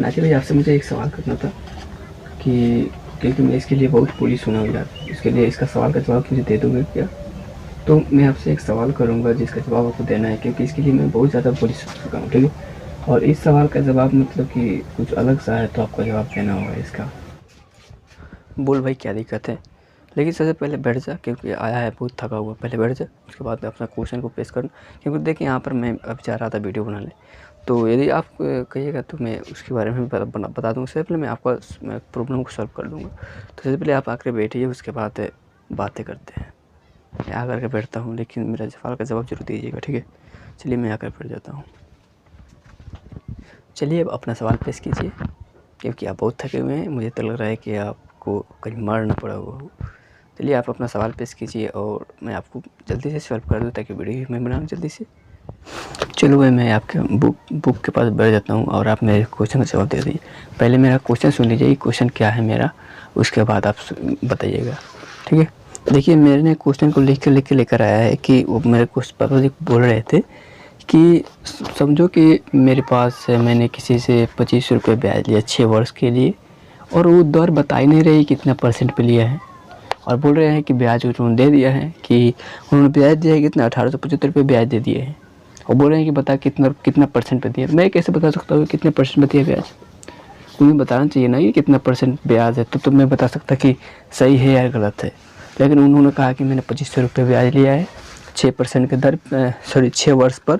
Nazi भाई आपसे मुझे एक सवाल करना था कि क्योंकि मैं इसके लिए बहुत पूरी सुना हूँ यार, इसके लिए इसका सवाल का जवाब मुझे दे दोगे क्या? तो मैं आपसे एक सवाल करूँगा जिसका जवाब आपको देना है, क्योंकि इसके लिए मैं बहुत ज़्यादा पूरी सुन चुका हूँ, ठीक है? और इस सवाल का जवाब मतलब कि कुछ अलग सा है, तो आपको जवाब देना होगा इसका। बोल भाई क्या दिक्कत है? लेकिन सबसे पहले बैठ जा, क्योंकि आया है बहुत थका हुआ। पहले बैठ जा, उसके बाद अपना क्वेश्चन को पेश करना, क्योंकि देखिए यहाँ पर मैं अब जा रहा था वीडियो बनाने, तो यदि आप कहिएगा तो मैं उसके बारे में बता दूँगा। सबसे पहले मैं आपका प्रॉब्लम को सॉल्व कर दूँगा। तो सबसे पहले आप आकर बैठिए, उसके बाद बातें करते हैं। मैं आकर के बैठता हूँ, लेकिन मेरा सवाल का जवाब जरूर दीजिएगा, ठीक है? चलिए मैं आकर बैठ जाता हूँ। चलिए अब अपना सवाल पेश कीजिए, क्योंकि आप बहुत थके हुए हैं। मुझे तो लग रहा है कि आपको कहीं मार ना पड़ा हुआ हो। चलिए आप अपना सवाल पेश कीजिए और मैं आपको जल्दी से सॉल्व कर दूँ, ताकि वीडियो मैं बनाऊँ जल्दी से। चलो भाई मैं आपके बुक के पास बैठ जाता हूँ और आप मेरे क्वेश्चन का जवाब दे दीजिए। पहले मेरा क्वेश्चन सुन लीजिए, क्वेश्चन क्या है मेरा, उसके बाद आप बताइएगा, ठीक है? देखिए मैंने क्वेश्चन को लिख के लेकर आया है कि वो मेरे पापा जी बोल रहे थे कि समझो कि मेरे पास मैंने किसी से 25 रुपये ब्याज लिया 6 वर्ष के लिए, और वो दर बता ही नहीं रही कितना परसेंट पे लिया है, और बोल रहे हैं कि ब्याज उन्होंने दे दिया है, कि उन्होंने ब्याज दिया है कितना 1875 ब्याज दे दिए हैं, और बोल रहे हैं कि बता कितना परसेंट पे दिया। मैं कैसे बता सकता हूँ कितने परसेंट पे दिया ब्याज? उन्हें बताना चाहिए ना कि कितना परसेंट ब्याज है, तो मैं बता सकता कि सही है या गलत है। लेकिन उन्होंने कहा कि मैंने 2500 रुपये ब्याज लिया है 6% के दर 6 वर्ष पर,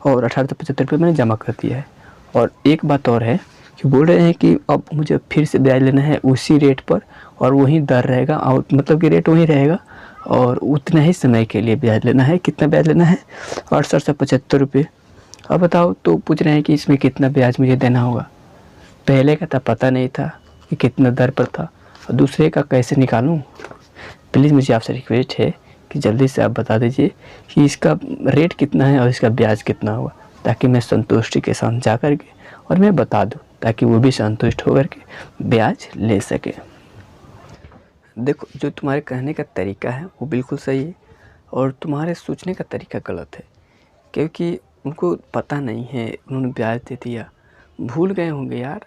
और 1875 रुपये मैंने जमा कर दिया है। और एक बात और है कि बोल रहे हैं कि अब मुझे फिर से ब्याज लेना है उसी रेट पर, और वही दर रहेगा, और मतलब कि रेट वही रहेगा, और उतना ही समय के लिए ब्याज लेना है। कितना ब्याज लेना है? 6875 रुपये। अब बताओ, तो पूछ रहे हैं कि इसमें कितना ब्याज मुझे देना होगा। पहले का तो पता नहीं था कि कितना दर पर था, और दूसरे का कैसे निकालूं? प्लीज़ मुझे आपसे रिक्वेस्ट है कि जल्दी से आप बता दीजिए कि इसका रेट कितना है और इसका ब्याज कितना होगा, ताकि मैं संतुष्टि के साथ जा कर के और मैं बता दूं, ताकि वो भी संतुष्ट होकर के ब्याज ले सके। देखो, जो तुम्हारे कहने का तरीका है वो बिल्कुल सही है, और तुम्हारे सोचने का तरीका गलत है, क्योंकि उनको पता नहीं है, उन्होंने ब्याज दे दिया। भूल गए होंगे यार,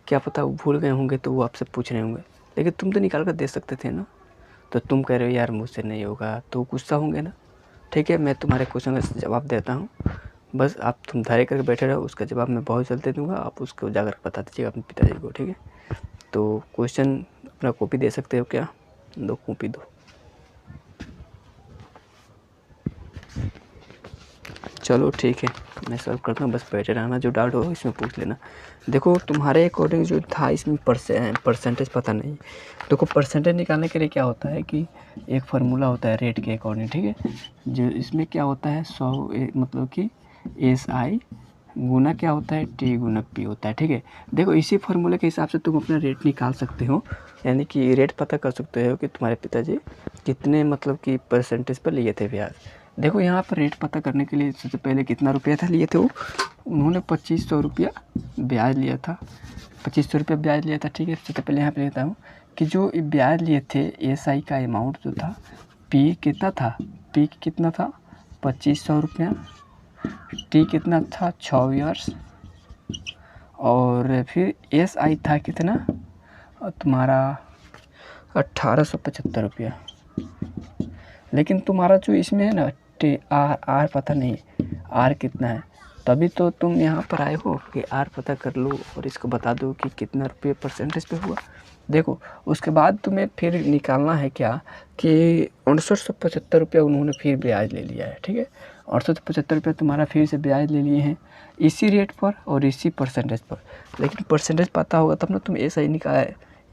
क्या पता वो भूल गए होंगे तो वो आपसे पूछ रहे होंगे, लेकिन तुम तो निकाल कर दे सकते थे ना। तो तुम कह रहे हो यार मुझसे नहीं होगा, तो गुस्सा होंगे ना। ठीक है, मैं तुम्हारे क्वेश्चन का जवाब देता हूँ, बस आप तुम धैर्य करके बैठे रहो। उसका जवाब मैं बहुत जल्द दे दूँगा, आप उसको जाकर बता दीजिएगा अपने पिताजी को, ठीक है? तो क्वेश्चन अपना कॉपी दे सकते हो क्या? दो कॉपी दो। चलो ठीक है, मैं सॉल्व करता हूँ, बस बैठे रहना, जो डाउट हो इसमें पूछ लेना। देखो तुम्हारे अकॉर्डिंग जो था इसमें परसेंटेज पता नहीं। देखो परसेंटेज निकालने के लिए क्या होता है कि एक फार्मूला होता है रेट के अकॉर्डिंग, ठीक है? जो इसमें क्या होता है 100 मतलब कि SI गुना क्या होता है T गुना P होता है, ठीक है? देखो इसी फार्मूले के हिसाब से तुम अपना रेट निकाल सकते हो, यानी कि रेट पता कर सकते हो कि तुम्हारे पिताजी कितने मतलब कि परसेंटेज पर लिए थे ब्याज। देखो यहाँ पर रेट पता करने के लिए सबसे पहले कितना रुपया था लिए थे वो, उन्होंने 2500 रुपया ब्याज लिया था, 2500 रुपया ब्याज लिया था, ठीक है? सबसे पहले यहाँ पे लेता हूँ कि जो ब्याज लिए थे SI का अमाउंट जो था, P कितना था, P कितना था 2500 रुपया, T कितना था 6 ईयर्स, और फिर SI था कितना तुम्हारा 1875 रुपया। लेकिन तुम्हारा जो इसमें है ना आर पता नहीं आर कितना है, तभी तो तुम यहाँ पर आए हो कि आर पता कर लो और इसको बता दो कि कितना रुपये परसेंटेज पे हुआ। देखो उसके बाद तुम्हें फिर निकालना है क्या कि 6875 रुपया उन्होंने फिर ब्याज ले लिया है, ठीक है? 6875 रुपया तुम्हारा फिर से ब्याज ले लिए हैं इसी रेट पर और इसी परसेंटेज पर। लेकिन परसेंटेज पता होगा तब ना तुम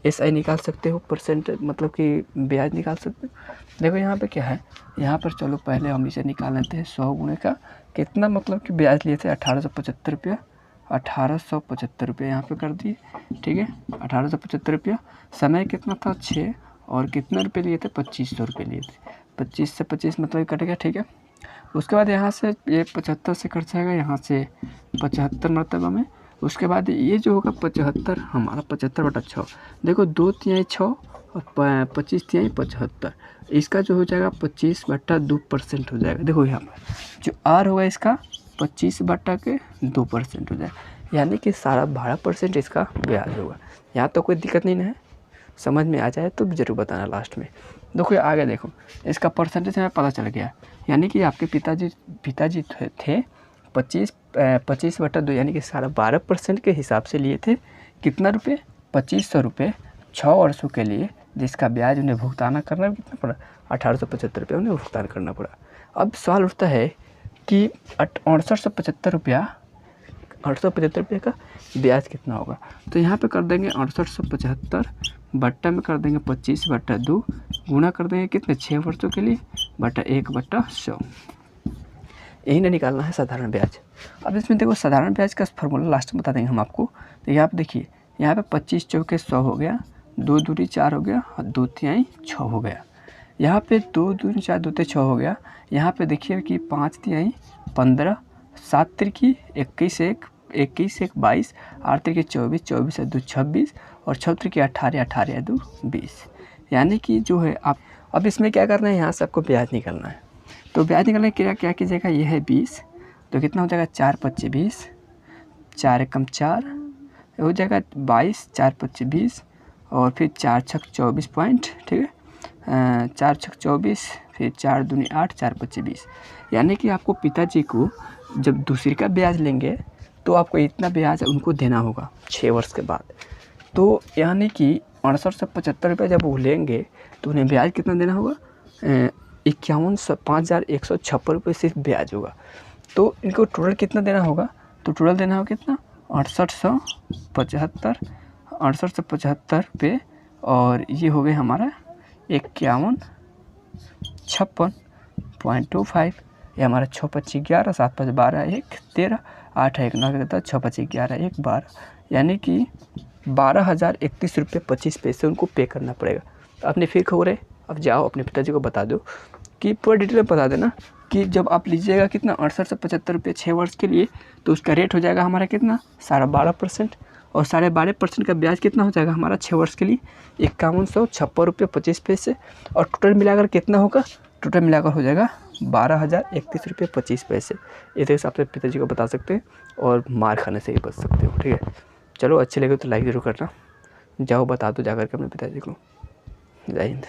SI निकाल सकते हो, परसेंट मतलब कि ब्याज निकाल सकते हो। देखो यहाँ पे क्या है, यहाँ पर चलो पहले हम इसे निकाल लेते हैं 100 गुणे का कितना मतलब कि ब्याज लिए थे 1875 रुपया, 1875 रुपया यहाँ पे कर दिए, ठीक है? 1875 रुपया, समय कितना था 6, और कितने रुपये लिए थे 2500 रुपये लिए थे, 25 से 25 मतलब कट गया, ठीक है? उसके बाद यहाँ से ये 75 से कट जाएगा, यहाँ से 75 मरतबा में, उसके बाद ये जो होगा 75 हमारा 75/6, देखो 2/3 6 और 25/3 75, इसका जो हो जाएगा 25/2% हो जाएगा। देखो यहाँ पर जो आर होगा इसका 25/2% हो जाएगा, यानी कि सारा 12% इसका ब्याज होगा। यहाँ तो कोई दिक्कत नहीं ना है, समझ में आ जाए तो ज़रूर बताना लास्ट में। देखो आगे देखो, इसका परसेंटेज हमें पता चल गया, यानी कि आपके पिताजी थे 25/2, यानी कि सारा 12% के हिसाब से लिए थे। कितना रुपये? 2500 रुपये 6 वर्षों के लिए, जिसका ब्याज उन्हें भुगतान करना कितना पड़ा? 1875 रुपये उन्हें भुगतान करना पड़ा। अब सवाल उठता है कि 6875 रुपया 875 रुपये का ब्याज कितना होगा। तो यहाँ पे कर देंगे 6875 बट्टा में कर देंगे 25/2, गुणा कर देंगे कितने? 6 वर्षों के लिए, बटा 1/100। यही ना निकालना है साधारण ब्याज। अब इसमें देखो साधारण ब्याज का फॉर्मूला लास्ट में बता देंगे हम आपको। तो यहाँ पे देखिए, यहाँ पे 25 चौके 100 हो गया, 2 दूनी 4 हो गया और 2 तिहाई 6 हो गया। यहाँ पे 2 दूनी 4 2 6 हो गया। यहाँ पे देखिए कि 5 तिहाई 15, 7 तिरकी 21 1 21 1 22, 8 तिरकी 24 24 2 26 और 6 तिरकी 18 18 2 20। यानी कि जो है आप अब इसमें क्या करना है, यहाँ से आपको ब्याज निकालना है। तो ब्याज निकालने के लिए क्या कीजिएगा, ये है 20, तो कितना हो जाएगा? 4 25 20, 4 एकम 4 हो जाएगा 22, 4 25 20 और फिर 4 छक 24 पॉइंट, ठीक है, 4 छक 24, फिर 4 दूनी 8, 4 25 20। यानी कि आपको पिताजी को जब दूसरी का ब्याज लेंगे तो आपको इतना ब्याज उनको देना होगा 6 वर्ष के बाद। तो यानी कि 6875 रुपये जब वो लेंगे तो उन्हें ब्याज कितना देना होगा? 51,156 रुपये सिर्फ ब्याज होगा। तो इनको टोटल कितना देना होगा? तो टोटल देना होगा कितना? 6875 रुपये, और ये हो गए हमारा 51,56.25। ये हमारा 6 25 11, 7 5 12 1 13, 8 1 9 10, 6 25 11 1 12, यानी कि 12,031 रुपये 25 पैसे उनको पे करना पड़ेगा। तो आपने फिर खबर है, अब जाओ अपने पिताजी को बता दो कि पूरा डिटेल में बता देना कि जब आप लीजिएगा कितना 6875 रुपये 6 वर्ष के लिए, तो उसका रेट हो जाएगा हमारा कितना? सारा 12%, और साढ़े 12% का ब्याज कितना हो जाएगा हमारा 6 वर्ष के लिए? 5156 रुपये 25 पैसे। और टोटल मिलाकर कितना होगा? टोटल मिलाकर हो जाएगा 12,031 रुपये 25 पैसे। इस तरह से आप अपने पिताजी को बता सकते हैं और मार खाने से ही बच सकते हो, ठीक है। चलो अच्छे लगे तो लाइक ज़रूर करना, जाओ बता दो जाकर के अपने पिताजी को। जय हिंद।